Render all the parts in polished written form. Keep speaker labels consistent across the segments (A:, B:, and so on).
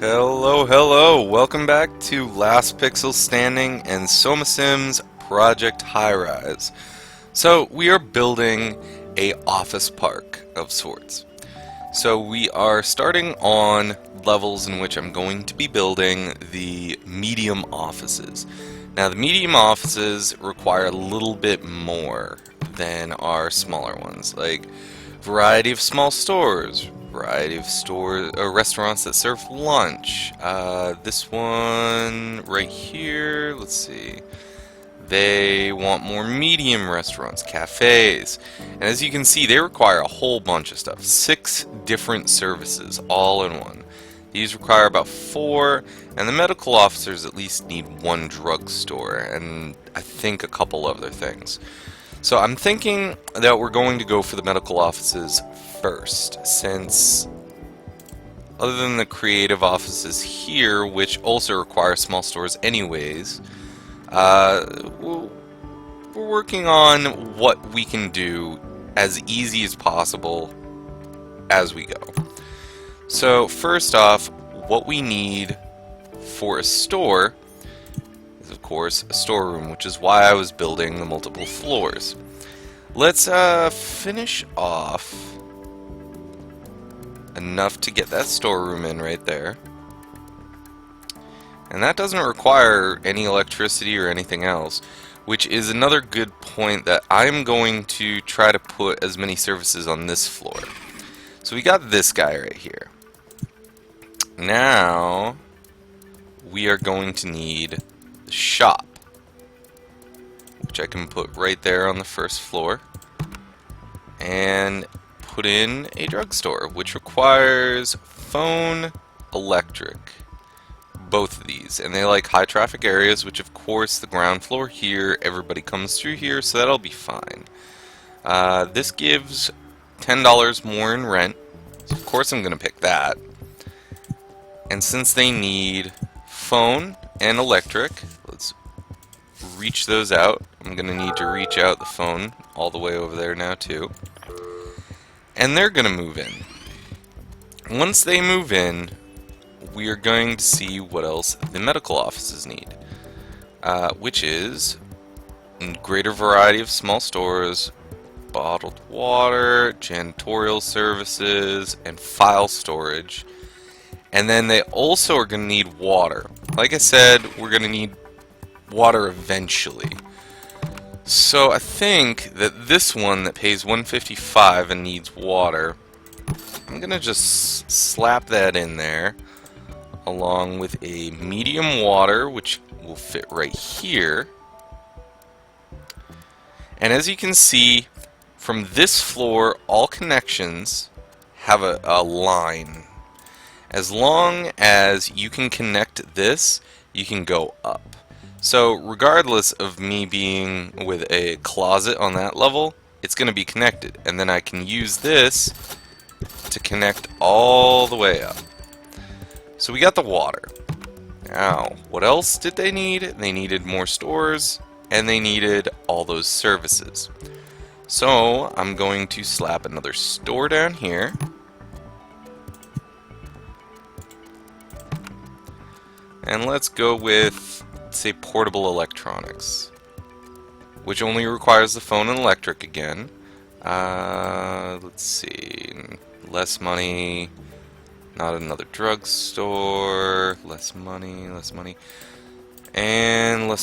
A: Hello, hello! Welcome back to Last Pixel Standing and SomaSim's Project Highrise. So, we are building a office park of sorts. So, we are starting on levels in which I'm going to be building the medium offices. Now, the medium offices require a little bit more than our smaller ones, like variety of small stores, variety of restaurants that serve lunch. This one right here, let's see. They want more medium restaurants, cafes. And as you can see, they require a whole bunch of stuff. 6 different services all in one. These require about 4, and the medical officers at least need 1 drugstore, and I think a couple other things. So I'm thinking that we're going to go for the medical offices first, since other than the creative offices here, which also require small stores anyways, we're working on what we can do as easy as possible as we go. So first off, what we need for a store is of course a storeroom, which is why I was building the multiple floors. Let's finish off enough to get that storeroom in right there. And that doesn't require any electricity or anything else, which is another good point that I'm going to try to put as many services on this floor. So we got this guy right here. Now we are going to need the shop, which I can put right there on the first floor, and put in a drugstore, which requires phone, electric, both of these, and they like high traffic areas, which of course the ground floor here, everybody comes through here, so that'll be fine. This gives $10 more in rent, so of course I'm gonna pick that. And since they need phone and electric, let's reach those out. I'm gonna need to reach out the phone all the way over there now too. And they're gonna move in. Once they move in, we are going to see what else the medical offices need, which is a greater variety of small stores, bottled water, janitorial services, and file storage. And then they also are going to need water. Like I said, we're going to need water eventually. So I think that this one that pays $155 and needs water, I'm going to just slap that in there, along with a medium water, which will fit right here. And as you can see, from this floor, all connections have a line. As long as you can connect this, you can go up. So regardless of me being with a closet on that level, it's going to be connected. And then I can use this to connect all the way up. So we got the water. Now, what else did they need? They needed more stores, and they needed all those services. So I'm going to slap another store down here. And let's go with, say, portable electronics, which only requires the phone and electric again. Let's see, less money, not another drugstore, less money, and less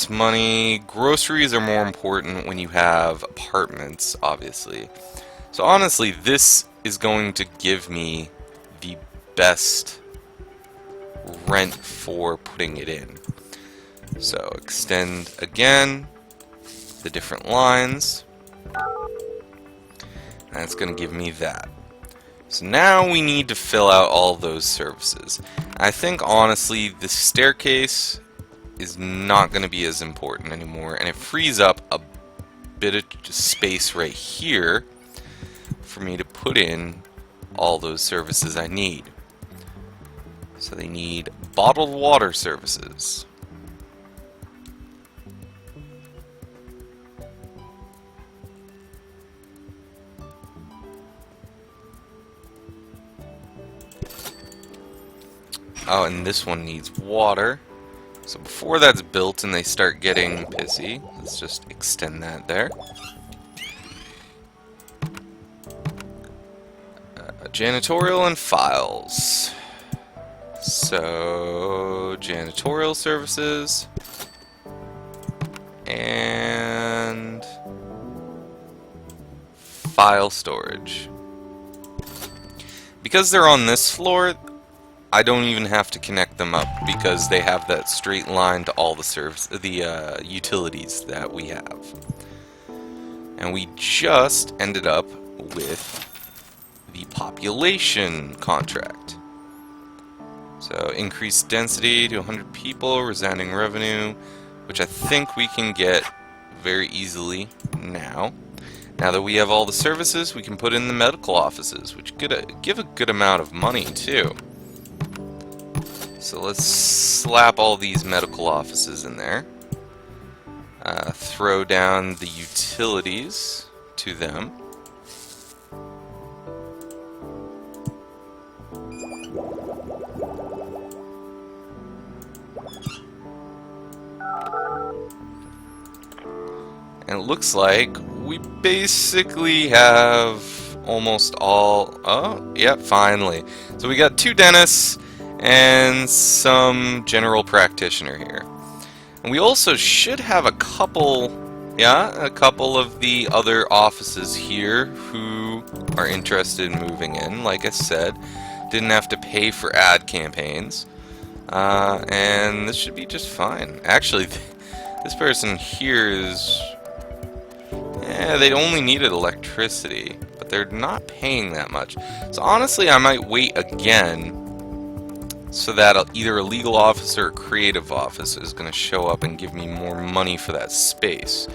A: money. Groceries are more important when you have apartments, obviously. So honestly, this is going to give me the best rent for putting it in. So extend again the different lines, and it's going to give me that. So now we need to fill out all those services. I think honestly the staircase is not going to be as important anymore, and it frees up a bit of space right here for me to put in all those services I need. So they need bottled water services. Oh, and this one needs water. So before that's built and they start getting pissy, let's just extend that there. Janitorial and files. So, janitorial services and file storage. Because they're on this floor, I don't even have to connect them up because they have that straight line to all the utilities that we have. And we just ended up with the population contract. So increased density to 100 people, resounding revenue, which I think we can get very easily now. Now that we have all the services, we can put in the medical offices, which give a good amount of money too. So let's slap all these medical offices in there. Throw down the utilities to them. And it looks like we basically have almost all... Oh, yeah, finally. So we got 2 dentists and some general practitioner here. And we also should have a couple of the other offices here who are interested in moving in. Like I said, didn't have to pay for ad campaigns. And this should be just fine. Actually, this person here is... Yeah, they only needed electricity, but they're not paying that much. So honestly, I might wait again so that either a legal office or a creative office is going to show up and give me more money for that space.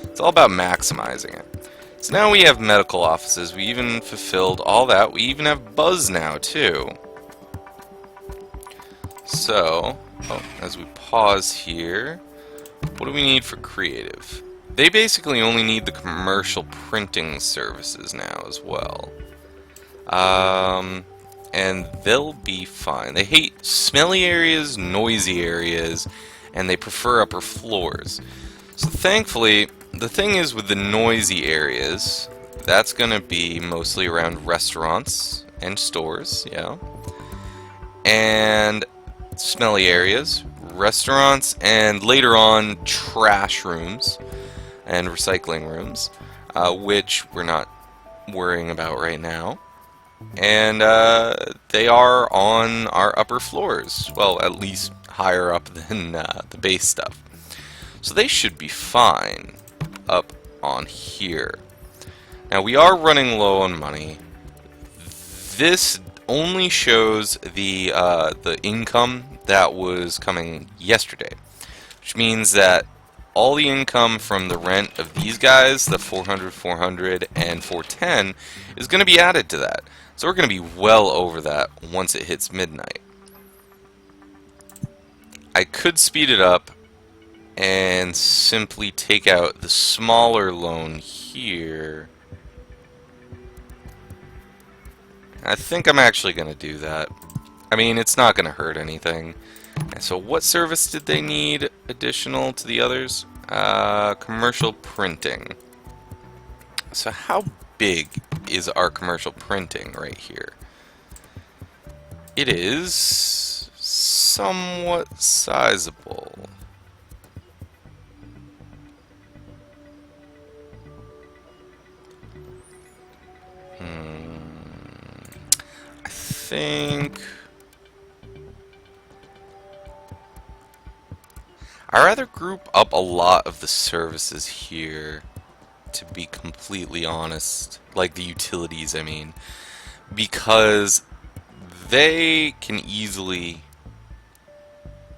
A: It's all about maximizing it. So now we have medical offices. We even fulfilled all that. We even have Buzz now, too. So, as we pause here, what do we need for creative? They basically only need the commercial printing services now as well. And they'll be fine. They hate smelly areas, noisy areas, and they prefer upper floors. So thankfully, the thing is with the noisy areas, that's going to be mostly around restaurants and stores, yeah. And smelly areas, restaurants, and later on trash rooms and recycling rooms, which we're not worrying about right now. And they are on our upper floors, well, at least higher up than the base stuff. So they should be fine up on here. Now we are running low on money. This only shows the income that was coming yesterday, which means that all the income from the rent of these guys, the 400, 400, and 410, is going to be added to that. So we're going to be well over that once it hits midnight. I could speed it up and simply take out the smaller loan here. I think I'm actually going to do that. I mean, it's not going to hurt anything. And so what service did they need additional to the others? Commercial printing. So how big is our commercial printing right here? It is somewhat sizable. I think I'd rather group up a lot of the services here, to be completely honest, like the utilities, I mean, because they can easily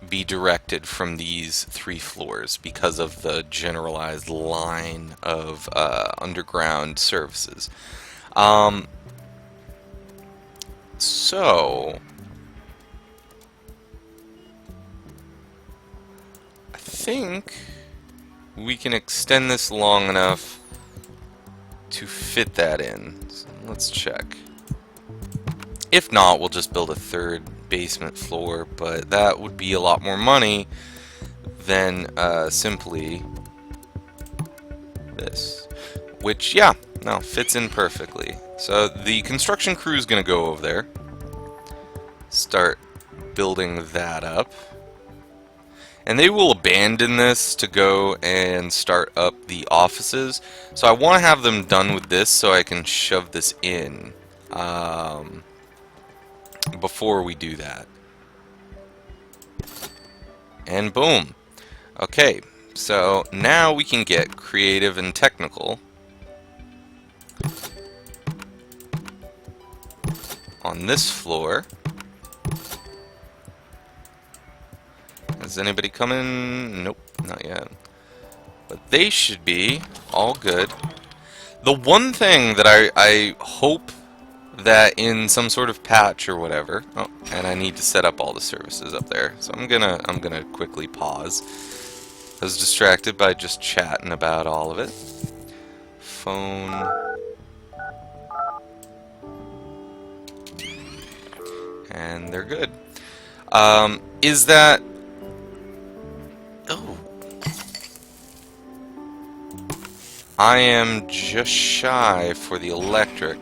A: be directed from these 3 floors because of the generalized line of underground services. So I think we can extend this long enough to fit that in. So let's check. If not, we'll just build a third basement floor, but that would be a lot more money than simply this. Which, yeah, no, fits in perfectly. So the construction crew is going to go over there, start building that up. And they will abandon this to go and start up the offices. So I want to have them done with this so I can shove this in before we do that. And boom. Okay, so now we can get creative and technical on this floor. Is anybody coming? Nope, not yet. But they should be all good. The one thing that I hope that in some sort of patch or whatever, oh, and I need to set up all the services up there, so I'm gonna quickly pause. I was distracted by just chatting about all of it. Phone. And they're good. Is that... Oh. I am just shy for the electric.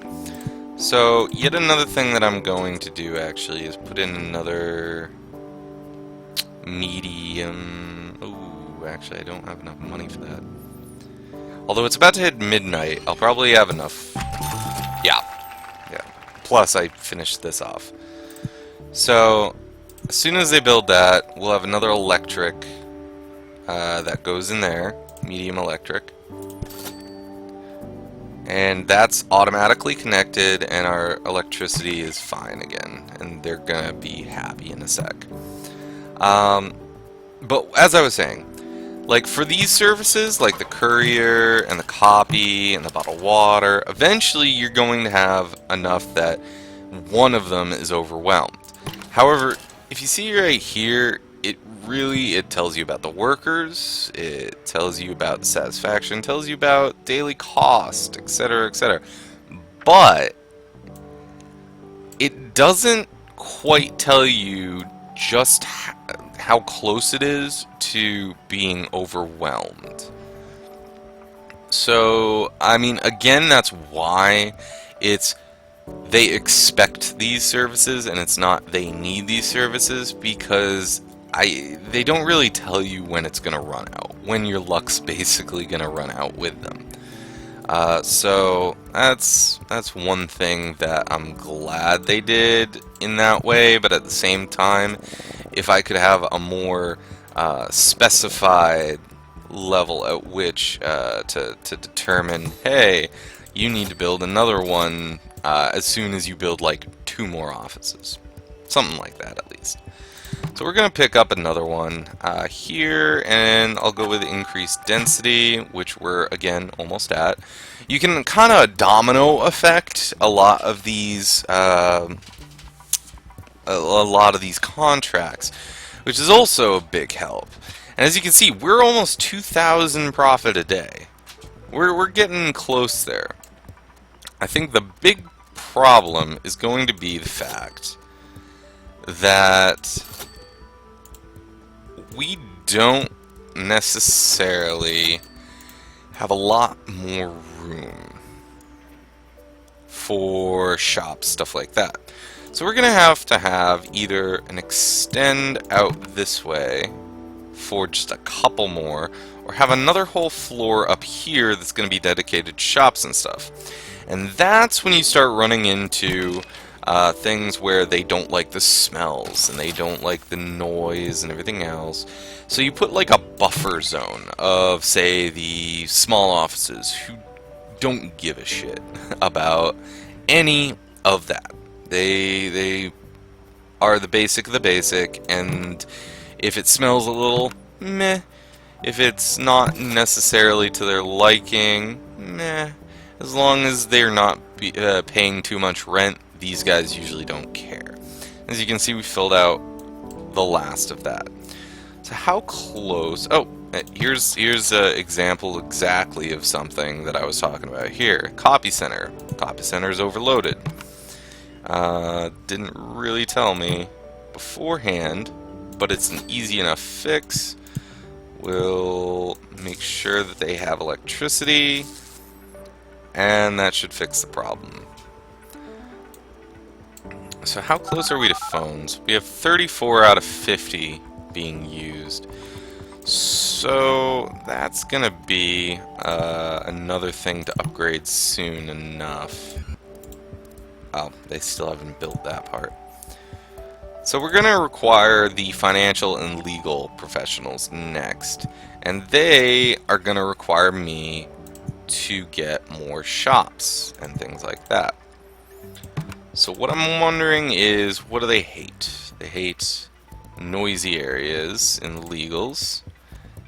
A: So, yet another thing that I'm going to do, actually, is put in another medium... Ooh, actually, I don't have enough money for that. Although it's about to hit midnight, I'll probably have enough. Yeah. Yeah. Plus, I finished this off. So, as soon as they build that, we'll have another electric that goes in there, medium electric. And that's automatically connected, and our electricity is fine again, and they're gonna be happy in a sec. But as I was saying, like for these services, like the courier and the copy and the bottled water, eventually you're going to have enough that one of them is overwhelmed. However, if you see right here, it tells you about the workers, it tells you about the satisfaction, tells you about daily cost, etc., etc. But it doesn't quite tell you just how close it is to being overwhelmed. So, I mean, again, that's why they expect these services and it's not they need these services, because they don't really tell you when it's going to run out, when your luck's basically going to run out with them. So that's one thing that I'm glad they did in that way, but at the same time, if I could have a more specified level at which to determine, hey, you need to build another one as soon as you build like 2 more offices. Something like that, at least. So we're going to pick up another one here, and I'll go with increased density, which we're, again, almost at. You can kind of domino effect a lot of these contracts, which is also a big help. And as you can see, we're almost 2,000 profit a day. We're getting close there. I think the big problem is going to be the fact that we don't necessarily have a lot more room for shops, stuff like that. So we're going to have either an extend out this way for just a couple more, or have another whole floor up here that's going to be dedicated to shops and stuff. And that's when you start running into things where they don't like the smells and they don't like the noise and everything else. So you put like a buffer zone of, say, the small offices who don't give a shit about any of that. They are the basic of the basic, and if it smells a little, meh. If it's not necessarily to their liking, meh. As long as they're not paying too much rent, these guys usually don't care. As you can see, we filled out the last of that. So how close... Oh, here's an example exactly of something that I was talking about here. Copy center. Copy center is overloaded. Didn't really tell me beforehand, but it's an easy enough fix. We'll make sure that they have electricity, and that should fix the problem. So how close are we to phones? We have 34 out of 50 being used. So that's gonna be another thing to upgrade soon enough. Oh, they still haven't built that part. So we're gonna require the financial and legal professionals next, and they are gonna require me to get more shops and things like that. So what I'm wondering is, what do they hate? They hate noisy areas in the legals,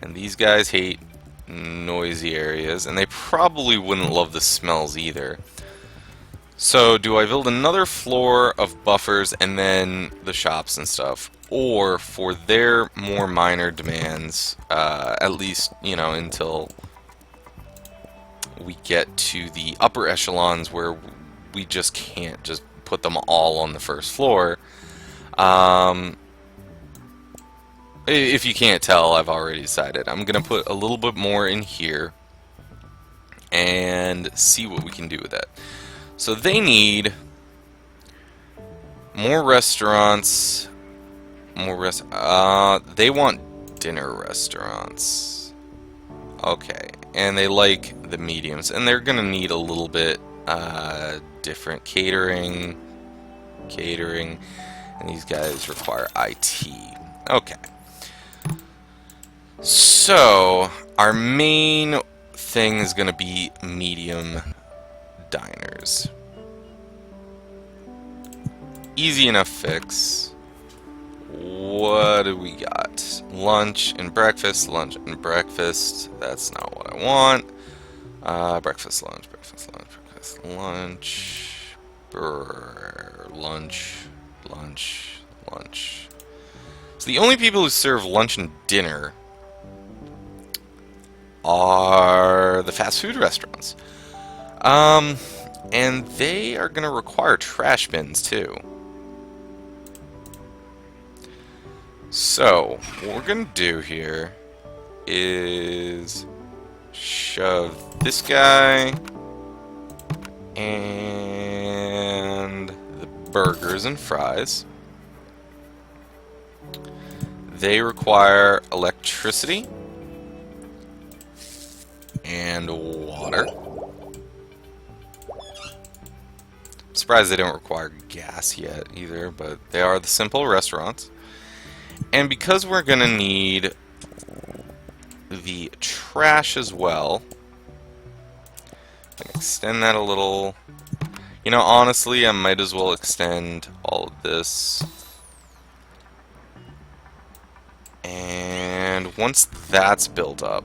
A: and these guys hate noisy areas, and they probably wouldn't love the smells either. So do I build another floor of buffers and then the shops and stuff, or for their more minor demands, at least, you know, until we get to the upper echelons where we just can't just put them all on the first floor. If you can't tell, I've already decided. I'm going to put a little bit more in here and see what we can do with it. So they need more restaurants, they want dinner restaurants. Okay, and they like the mediums, and they're going to need a little bit different catering, and these guys require IT. Okay. So, our main thing is going to be medium diners. Easy enough fix. What do we got? Lunch and breakfast, lunch and breakfast. That's not what I want. Breakfast, lunch, breakfast, lunch, breakfast, lunch, lunch, lunch, lunch. So the only people who serve lunch and dinner are the fast food restaurants. And they are going to require trash bins too. So, what we're going to do here is shove this guy and the burgers and fries. They require electricity and water. I'm surprised they don't require gas yet either, but they are the simple restaurants. And because we're going to need the trash as well, extend that a little. You know, honestly, I might as well extend all of this. And once that's built up,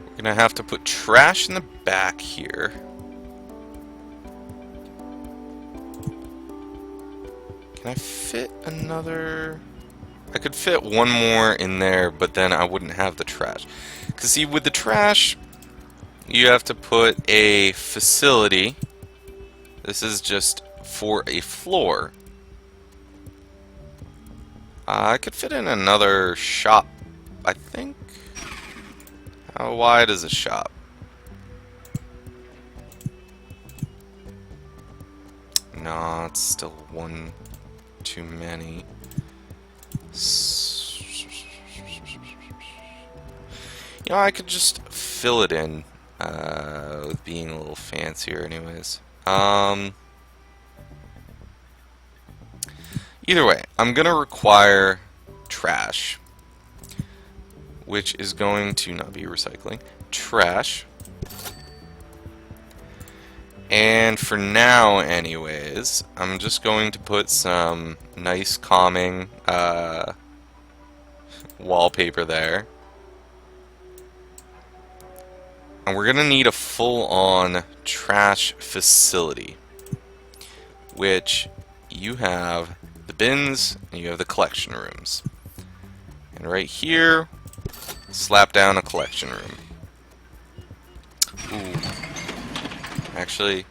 A: we're gonna have to put trash in the back here. Can I fit another? I could fit one more in there, but then I wouldn't have the trash. Because see, with the trash, you have to put a facility. This is just for a floor. I could fit in another shop, I think. How wide is a shop? No, it's still one too many. You know, I could just fill it in with being a little fancier anyways. Either way, I'm gonna require trash, which is going to not be recycling. Trash. And for now, anyways, I'm just going to put some nice calming wallpaper there. And we're going to need a full-on trash facility, which you have the bins and you have the collection rooms. And right here, slap down a collection room. Ooh. Actually,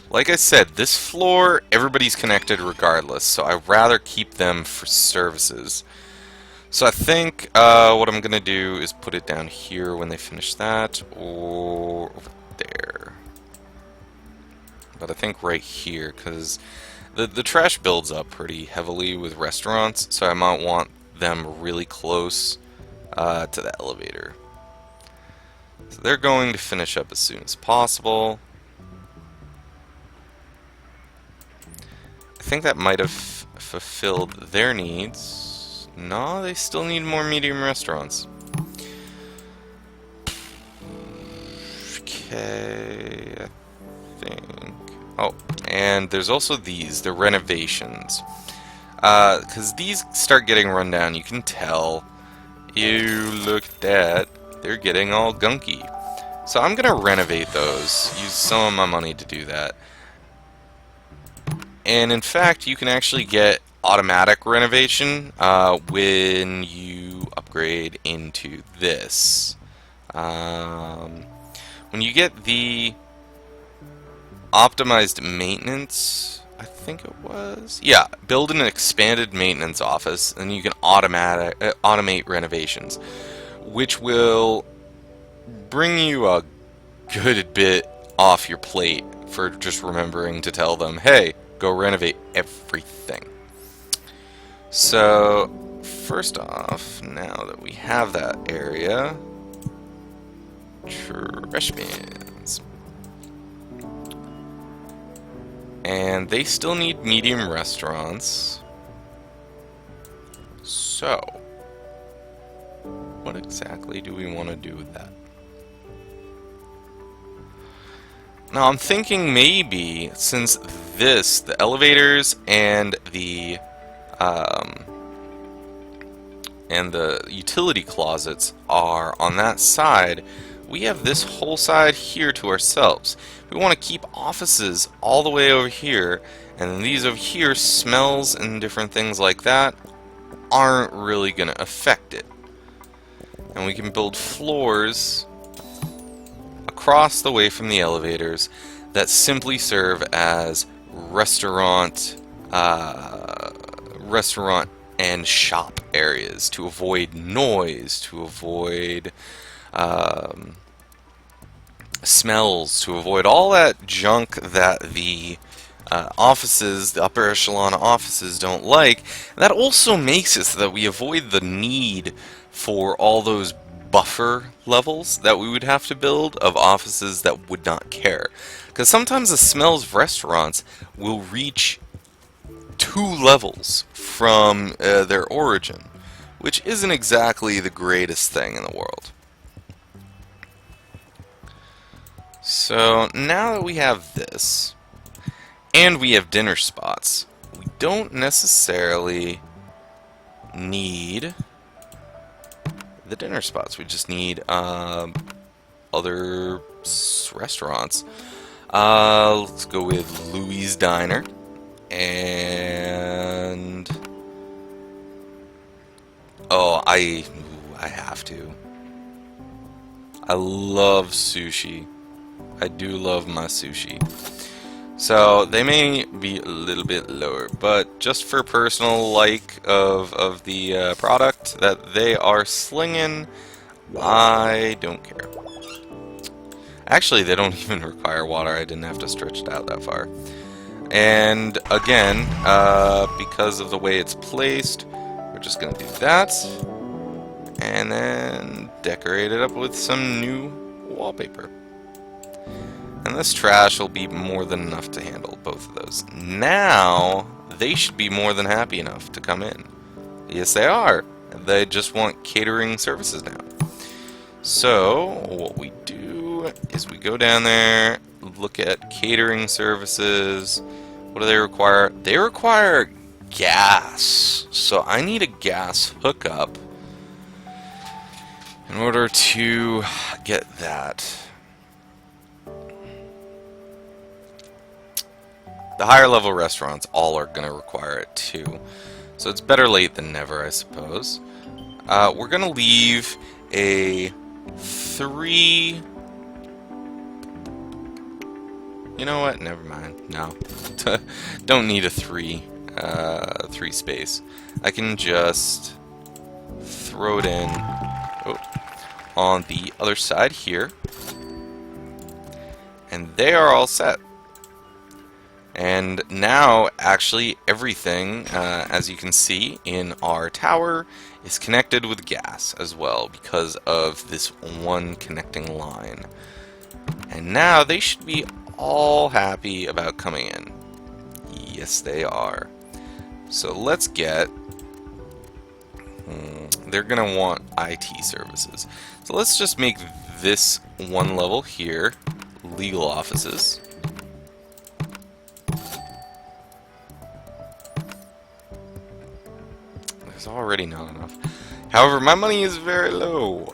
A: like I said, this floor, everybody's connected regardless, so I'd rather keep them for services. So I think what I'm going to do is put it down here when they finish that, or over there. But I think right here, because the trash builds up pretty heavily with restaurants, so I might want them really close to the elevator. So they're going to finish up as soon as possible. I think that might have fulfilled their needs. No, they still need more medium restaurants. Okay, I think. Oh, and there's also these, the renovations. Because these start getting run down, you can tell. You look at that, they're getting all gunky. So I'm gonna renovate those, use some of my money to do that. And in fact, you can actually get automatic renovation when you upgrade into this. When you get the optimized maintenance, I think it was, yeah, build an expanded maintenance office, and you can automate renovations, which will bring you a good bit off your plate for just remembering to tell them, hey, go renovate everything. So first off, now that we have that area, trash bins. And they still need medium restaurants. So, what exactly do we want to do with that? Now I'm thinking maybe, since this, the elevators and the utility closets are on that side, we have this whole side here to ourselves. We want to keep offices all the way over here, and these over here, smells and different things like that, aren't really going to affect it. And we can build floors across the way from the elevators that simply serve as restaurant and shop areas to avoid noise, to avoid smells, to avoid all that junk that the offices, the upper echelon offices, don't like. And that also makes it so that we avoid the need for all those buffer levels that we would have to build of offices that would not care. Because sometimes the smells of restaurants will reach 2 levels from their origin, which isn't exactly the greatest thing in the world. So now that we have this, and we have dinner spots, we don't necessarily need the dinner spots. We just need other restaurants. Let's go with Louis' Diner. And oh, I have to. I love sushi. I do love my sushi. So they may be a little bit lower, but just for personal like of the product that they are slinging, I don't care. Actually, they don't even require water. I didn't have to stretch it out that far. And again, because of the way it's placed, we're just going to do that. And then decorate it up with some new wallpaper. And this trash will be more than enough to handle both of those. Now, they should be more than happy enough to come in. Yes, they are. They just want catering services now. So, what we do is we go down there, look at catering services. What do they require? They require gas. So I need a gas hookup in order to get that. The higher level restaurants all are going to require it too. So it's better late than never, I suppose. We're gonna leave a 3. You know what? Never mind. No, don't need a 3 space. I can just throw it in on the other side here, and they are all set. And now, actually, everything, as you can see in our tower, is connected with gas as well because of this one connecting line. And now they should be all happy about coming in. Yes, they are. So let's get... they're going to want IT services. So let's just make this one level here legal offices. There's already not enough. However, my money is very low.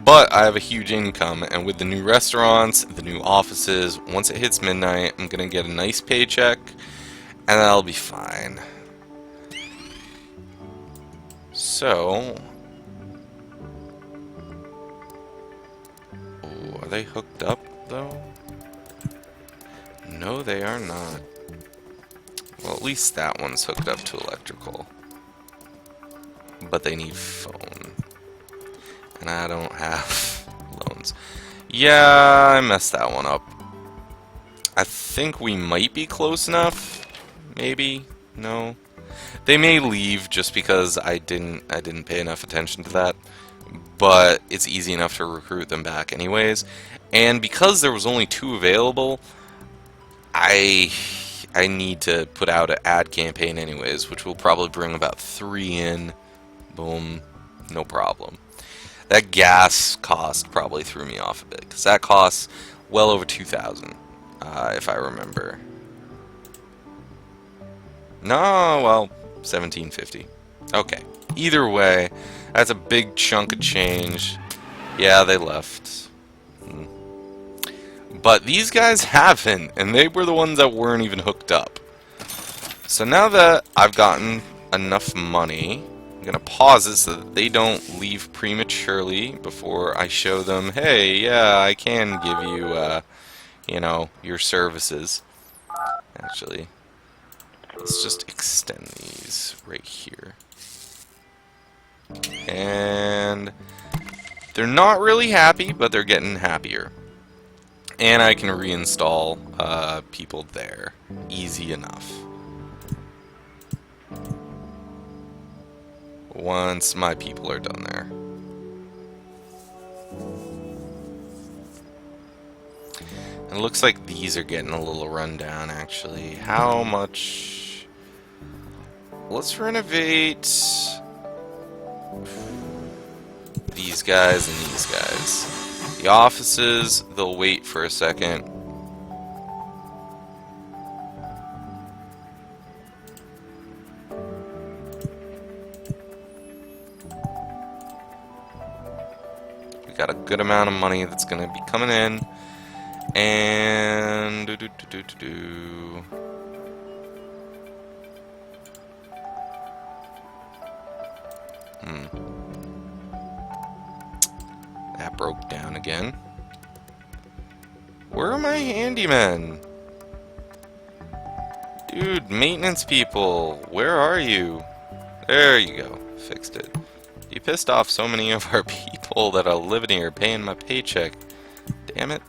A: But I have a huge income, and with the new restaurants, the new offices, once it hits midnight, I'm going to get a nice paycheck, and that'll be fine. So... oh, are they hooked up, though? No, they are not. Well, at least that one's hooked up to electrical. But they need phone. And I don't have loans. Yeah, I messed that one up. I think we might be close enough. Maybe? No. They may leave just because I didn't pay enough attention to that. But it's easy enough to recruit them back anyways. And because there was only 2 available, I need to put out an ad campaign anyways, which will probably bring about 3 in. Boom. No problem. That gas cost probably threw me off a bit, because that costs well over 2,000, if I remember. No, well, 1,750. Okay. Either way, that's a big chunk of change. Yeah, they left. But these guys haven't, and they were the ones that weren't even hooked up. So now that I've gotten enough money... I'm going to pause it so that they don't leave prematurely before I show them, hey, yeah, I can give you, you know, your services. Actually, let's just extend these right here. And they're not really happy, but they're getting happier. And I can reinstall people there. Easy enough. Once my people are done there. And it looks like these are getting a little rundown, actually. How much... let's renovate... these guys and these guys. The offices, they'll wait for a second. Got a good amount of money that's going to be coming in, and that broke down again. Where are my handymen? Dude, maintenance people, where are you? There you go, fixed it. You pissed off so many of our people that are living here paying my paycheck. Damn it.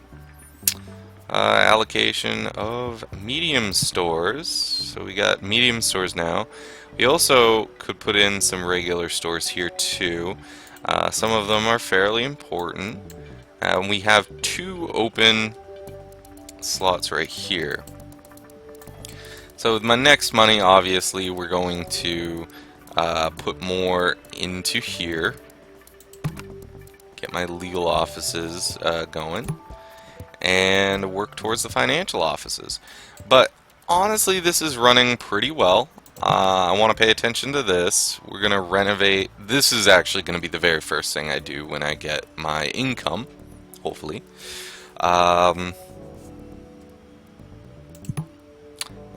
A: Allocation of medium stores. So we got medium stores now. We also could put in some regular stores here too. Some of them are fairly important. We have 2 open slots right here. So with my next money, obviously, we're going to put more into here. Get my legal offices going. And work towards the financial offices. But honestly, this is running pretty well. I want to pay attention to this. We're going to renovate. This is actually going to be the very first thing I do when I get my income, hopefully. And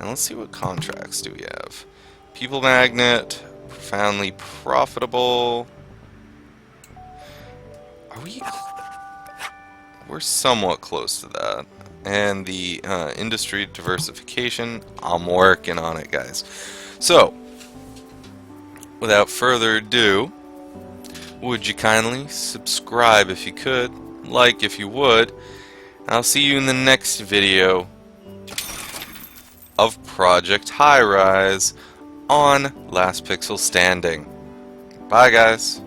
A: let's see what contracts do we have. People magnet, profoundly profitable. Are we? We're somewhat close to that. And the industry diversification, I'm working on it, guys. So, without further ado, would you kindly subscribe if you could, like if you would, and I'll see you in the next video of Project Highrise on Last Pixel Standing. Bye, guys.